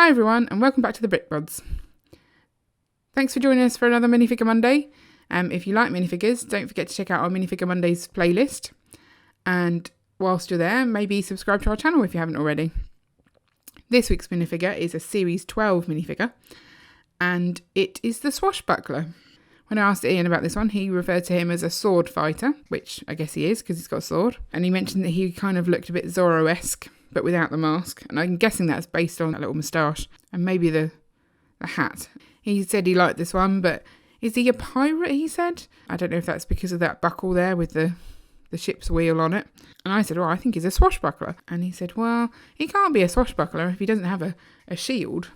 Hi everyone, and welcome back to the Brick Rods. Thanks for joining us for another Minifigure Monday. If you like minifigures, don't forget to check out our Minifigure Mondays playlist. And whilst you're there, maybe subscribe to our channel if you haven't already. This week's minifigure is a Series 12 minifigure, and it is the Swashbuckler. When I asked Ian about this one, he referred to him as a sword fighter, which I guess he is because he's got a sword. And he mentioned that he kind of looked a bit Zorro-esque, but without the mask. And I'm guessing that's based on that little moustache and maybe the hat. He said he liked this one, but is he a pirate, he said? I don't know if that's because of that buckle there with the ship's wheel on it. And I said, well, I think he's a swashbuckler. And he said, well, he can't be a swashbuckler if he doesn't have a shield.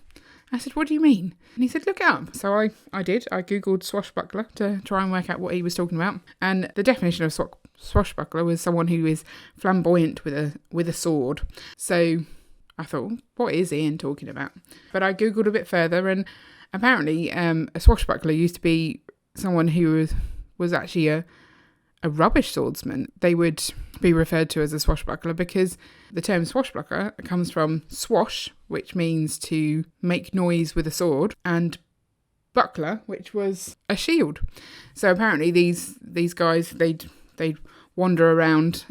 I said, what do you mean? And he said, look it up. So I did. I googled swashbuckler to try and work out what he was talking about. And the definition of swashbuckler was someone who is flamboyant with a sword. So I thought, what is Ian talking about? But I googled a bit further, and apparently a swashbuckler used to be someone who was actually a rubbish swordsman. They would be referred to as a swashbuckler because the term swashbuckler comes from swash, which means to make noise with a sword, and buckler, which was a shield. So apparently these guys, they'd wander around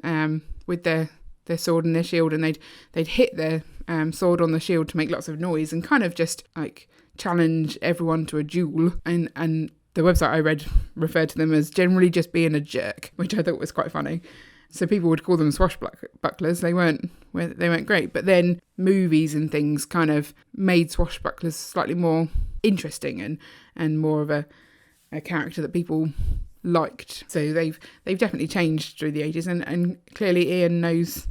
with their sword and their shield, and they'd hit their sword on the shield to make lots of noise and kind of just like challenge everyone to a duel. And the website I read referred to them as generally just being a jerk, which I thought was quite funny. So people would call them swashbucklers. They weren't great. But then movies and things kind of made swashbucklers slightly more interesting and more of a character that people liked. So they've definitely changed through the ages, and clearly Ian knows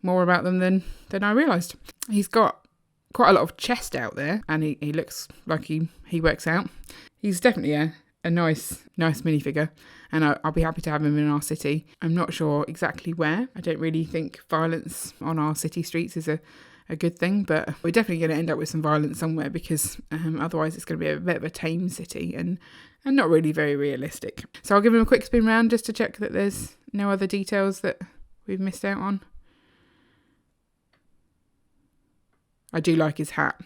more about them than I realised. He's got quite a lot of chest out there, and he looks like he works out. He's definitely a nice minifigure, and I'll be happy to have him in our city. I'm not sure exactly where. I don't really think violence on our city streets is a good thing, but we're definitely going to end up with some violence somewhere because otherwise it's going to be a bit of a tame city and not really very realistic. So I'll give him a quick spin round just to check that there's no other details that we've missed out on. I do like his hat.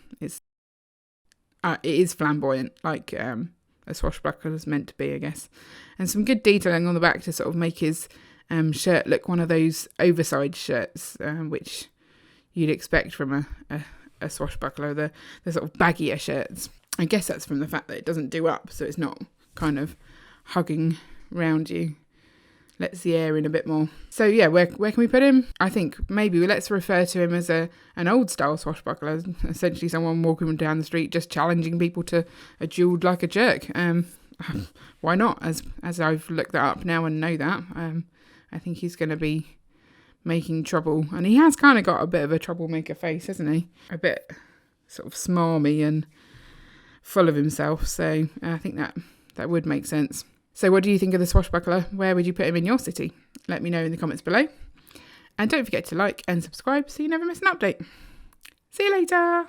It is flamboyant, like a swashbuckler is meant to be, I guess. And some good detailing on the back to sort of make his shirt look one of those oversized shirts, which you'd expect from a swashbuckler, the sort of baggier shirts. I guess that's from the fact that it doesn't do up, so it's not kind of hugging round you. Lets the air in a bit more. So yeah, where can we put him? I think maybe let's refer to him as an old style swashbuckler, essentially someone walking down the street just challenging people to a duel like a jerk. Why not? As I've looked that up now and know that, I think he's going to be making trouble, and he has kind of got a bit of a troublemaker face, hasn't he? A bit sort of smarmy and full of himself. So I think that would make sense. So what do you think of the swashbuckler? Where would you put him in your city? Let me know in the comments below. And don't forget to like and subscribe so you never miss an update. See you later.